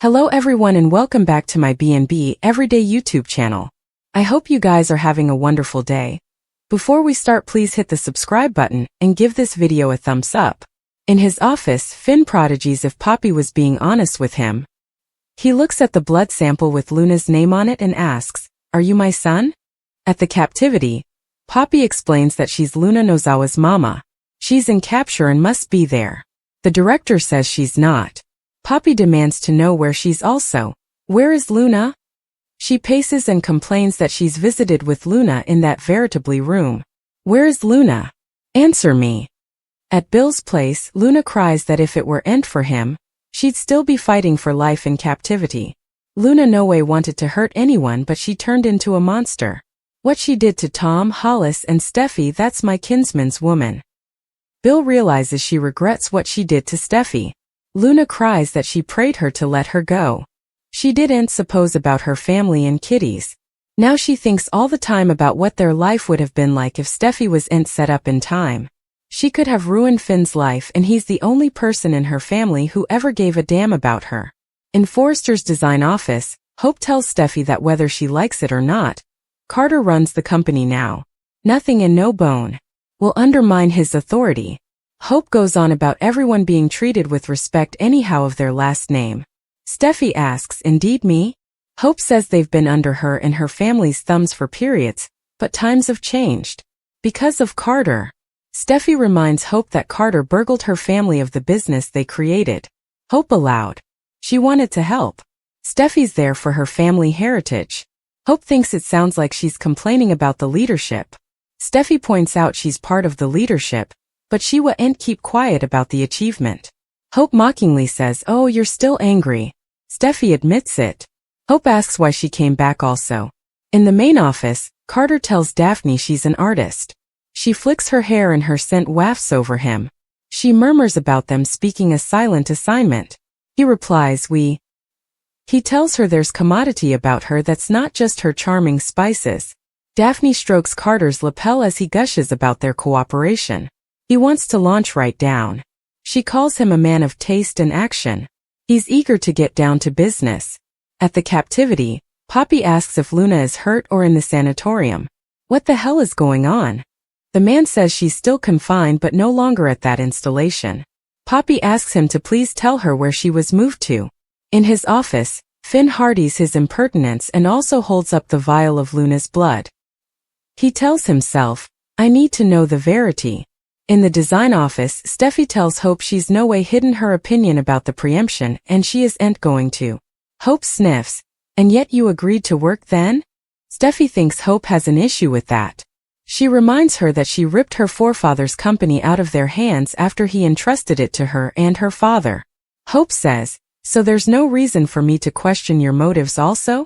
Hello everyone and welcome back to my B&B Everyday YouTube channel. I hope you guys are having a wonderful day. Before we start, please hit the subscribe button and give this video a thumbs up. In his office, Finn prodigies if Poppy was being honest with him. He looks at the blood sample with Luna's name on it and asks, "Are you my son?" At the captivity, Poppy explains that she's Luna Nozawa's mama. She's in capture and must be there. The director says she's not. Poppy demands to know where she's also. Where is Luna? She paces and complains that she's visited with Luna in that veritably room. Where is Luna? Answer me. At Bill's place, Luna cries that if it were meant for him, she'd still be fighting for life in captivity. Luna no way wanted to hurt anyone, but she turned into a monster. What she did to Tom, Hollis, and Steffi, that's my kinsman's woman. Bill realizes she regrets what she did to Steffi. Luna cries that she prayed her to let her go. She didn't suppose about her family and kitties. Now she thinks all the time about what their life would have been like if Steffi wasn't set up in time. She could have ruined Finn's life, and he's the only person in her family who ever gave a damn about her. In Forrester's design office, Hope tells Steffi that whether she likes it or not, Carter runs the company now. Nothing and no bone will undermine his authority. Hope goes on about everyone being treated with respect anyhow of their last name. Steffi asks, "Indeed me?" Hope says they've been under her and her family's thumbs for periods, but times have changed. Because of Carter. Steffi reminds Hope that Carter burgled her family of the business they created. Hope aloud. She wanted to help. Steffi's there for her family heritage. Hope thinks it sounds like she's complaining about the leadership. Steffi points out she's part of the leadership, but she wouldn't keep quiet about the achievement. Hope mockingly says, "Oh, you're still angry." Steffi admits it. Hope asks why she came back also. In the main office, Carter tells Daphne she's an artist. She flicks her hair and her scent wafts over him. She murmurs about them speaking a silent assignment. He replies, "We." He tells her there's commodity about her that's not just her charming spices. Daphne strokes Carter's lapel as he gushes about their cooperation. He wants to launch right down. She calls him a man of taste and action. He's eager to get down to business. At the captivity, Poppy asks if Luna is hurt or in the sanatorium. What the hell is going on? The man says she's still confined but no longer at that installation. Poppy asks him to please tell her where she was moved to. In his office, Finn hardies his impertinence and also holds up the vial of Luna's blood. He tells himself, "I need to know the verity." In the design office, Steffi tells Hope she's no way hidden her opinion about the preemption and she isn't going to. Hope sniffs, "And yet you agreed to work then?" Steffi thinks Hope has an issue with that. She reminds her that she ripped her forefather's company out of their hands after he entrusted it to her and her father. Hope says, "So there's no reason for me to question your motives also?"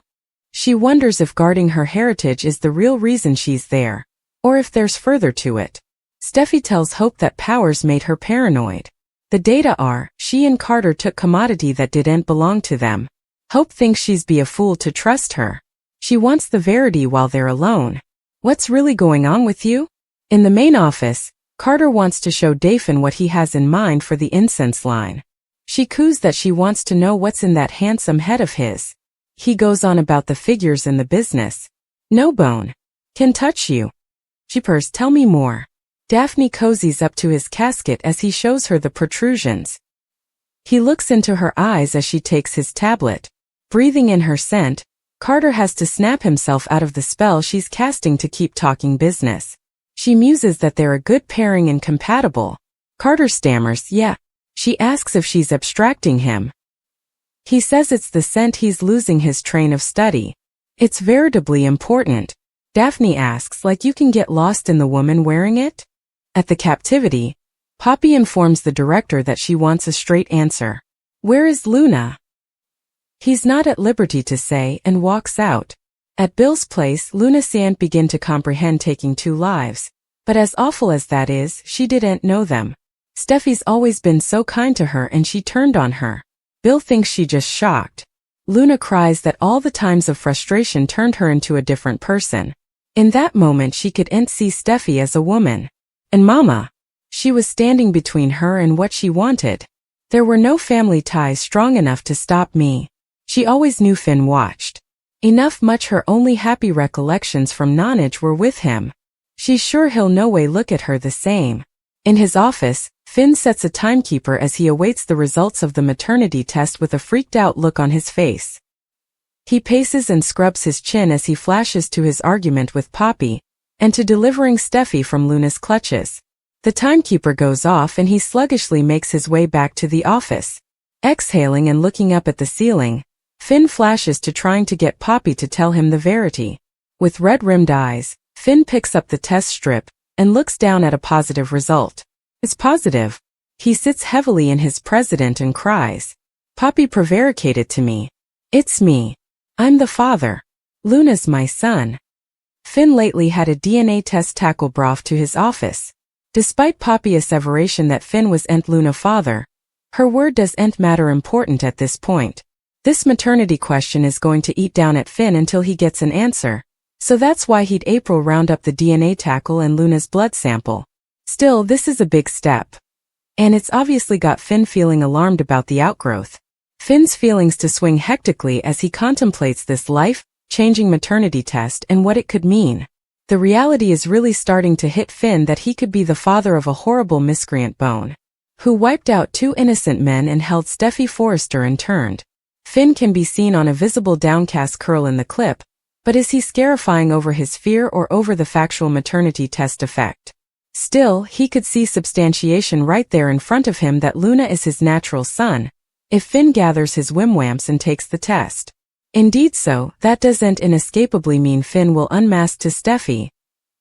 She wonders if guarding her heritage is the real reason she's there, or if there's further to it. Steffi tells Hope that Powers made her paranoid. The data are, she and Carter took commodity that didn't belong to them. Hope thinks she's be a fool to trust her. She wants the verity while they're alone. What's really going on with you? In the main office, Carter wants to show Dafin what he has in mind for the incense line. She coos that she wants to know what's in that handsome head of his. He goes on about the figures in the business. "No bone can touch you." She purrs, "Tell me more." Daphne cozies up to his casket as he shows her the protrusions. He looks into her eyes as she takes his tablet. Breathing in her scent, Carter has to snap himself out of the spell she's casting to keep talking business. She muses that they're a good pairing and compatible. Carter stammers, "Yeah." She asks if she's abstracting him. He says it's the scent he's losing his train of study. It's veritably important. Daphne asks, "Like you can get lost in the woman wearing it?" At the captivity, Poppy informs the director that she wants a straight answer. Where is Luna? He's not at liberty to say and walks out. At Bill's place, Luna can't begin to comprehend taking 2 lives. But as awful as that is, she didn't know them. Steffi's always been so kind to her and she turned on her. Bill thinks she just shocked. Luna cries that all the times of frustration turned her into a different person. In that moment she couldn't see Steffi as a woman. And Mama. She was standing between her and what she wanted. There were no family ties strong enough to stop me. She always knew Finn watched. Much her only happy recollections from nonage were with him. She's sure he'll no way look at her the same. In his office, Finn sets a timekeeper as he awaits the results of the maternity test with a freaked-out look on his face. He paces and scrubs his chin as he flashes to his argument with Poppy, and to delivering Steffi from Luna's clutches. The timekeeper goes off and he sluggishly makes his way back to the office. Exhaling and looking up at the ceiling, Finn flashes to trying to get Poppy to tell him the verity. With red-rimmed eyes, Finn picks up the test strip and looks down at a positive result. It's positive. He sits heavily in his president and cries. Poppy prevaricated to me. It's me. I'm the father. Luna's my son. Finn lately had a DNA test tackle brought to his office. Despite Poppy's asseveration that Finn was ain't Luna father, her word doesn't matter important at this point. This maternity question is going to eat down at Finn until he gets an answer, so that's why he'd April round up the DNA tackle and Luna's blood sample. Still, this is a big step. And it's obviously got Finn feeling alarmed about the outgrowth. Finn's feelings to swing hectically as he contemplates this life-changing maternity test and what it could mean. The reality is really starting to hit Finn that he could be the father of a horrible miscreant Bone, who wiped out 2 innocent men and held Steffi Forrester and turned. Finn can be seen on a visible downcast curl in the clip, but is he scarifying over his fear or over the factual maternity test effect? Still, he could see substantiation right there in front of him that Luna is his natural son, if Finn gathers his wimwamps and takes the test. Indeed so, that doesn't inescapably mean Finn will unmask to Steffi.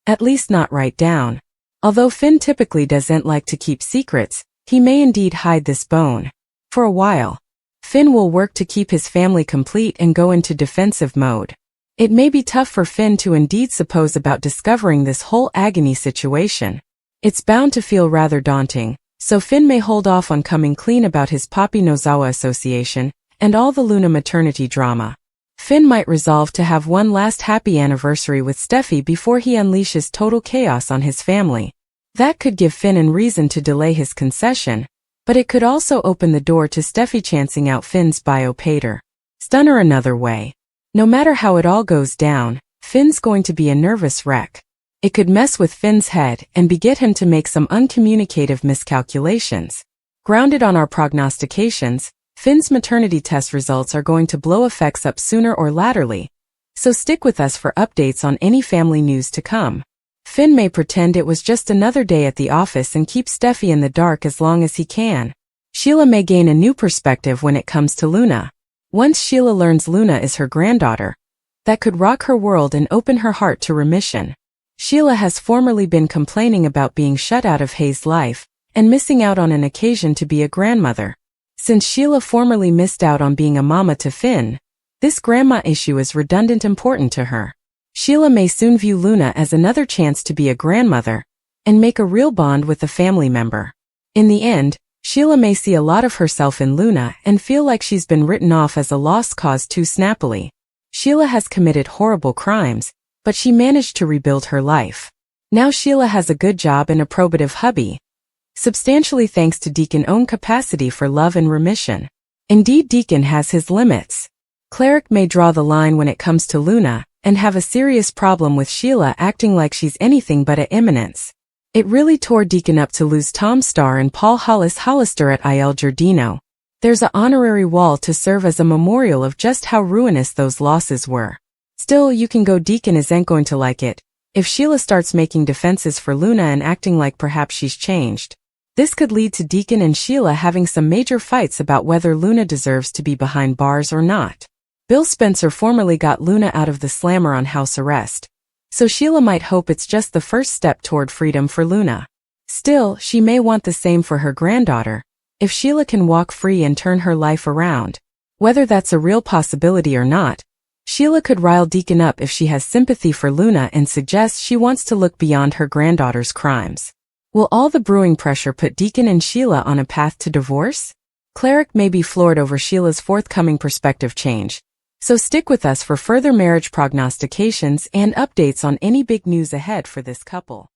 At least not right down. Although Finn typically doesn't like to keep secrets, he may indeed hide this bone. For a while. Finn will work to keep his family complete and go into defensive mode. It may be tough for Finn to indeed suppose about discovering this whole agony situation. It's bound to feel rather daunting, so Finn may hold off on coming clean about his Poppy Nozawa association and all the Luna maternity drama. Finn might resolve to have one last happy anniversary with Steffi before he unleashes total chaos on his family. That could give Finn a reason to delay his concession, but it could also open the door to Steffi chancing out Finn's bio-pater. Stun her another way. No matter how it all goes down, Finn's going to be a nervous wreck. It could mess with Finn's head and beget him to make some uncommunicative miscalculations. Grounded on our prognostications, Finn's maternity test results are going to blow effects up sooner or laterly, so stick with us for updates on any family news to come. Finn may pretend it was just another day at the office and keep Steffi in the dark as long as he can. Sheila may gain a new perspective when it comes to Luna. Once Sheila learns Luna is her granddaughter, that could rock her world and open her heart to remission. Sheila has formerly been complaining about being shut out of Hayes' life and missing out on an occasion to be a grandmother. Since Sheila formerly missed out on being a mama to Finn, this grandma issue is redundant important to her. Sheila may soon view Luna as another chance to be a grandmother and make a real bond with a family member. In the end, Sheila may see a lot of herself in Luna and feel like she's been written off as a lost cause too snappily. Sheila has committed horrible crimes, but she managed to rebuild her life. Now Sheila has a good job and a probative hubby, substantially thanks to Deacon's own capacity for love and remission. Indeed, Deacon has his limits. Cleric may draw the line when it comes to Luna and have a serious problem with Sheila acting like she's anything but a eminence. It really tore Deacon up to lose Tom Starr and Paul Hollister at Il Giardino. There's a honorary wall to serve as a memorial of just how ruinous those losses were. Still, you can go Deacon isn't going to like it if Sheila starts making defenses for Luna and acting like perhaps she's changed. This could lead to Deacon and Sheila having some major fights about whether Luna deserves to be behind bars or not. Bill Spencer formerly got Luna out of the slammer on house arrest, so Sheila might hope it's just the first step toward freedom for Luna. Still, she may want the same for her granddaughter, if Sheila can walk free and turn her life around. Whether that's a real possibility or not, Sheila could rile Deacon up if she has sympathy for Luna and suggests she wants to look beyond her granddaughter's crimes. Will all the brewing pressure put Deacon and Sheila on a path to divorce? Cleric may be floored over Sheila's forthcoming perspective change, so stick with us for further marriage prognostications and updates on any big news ahead for this couple.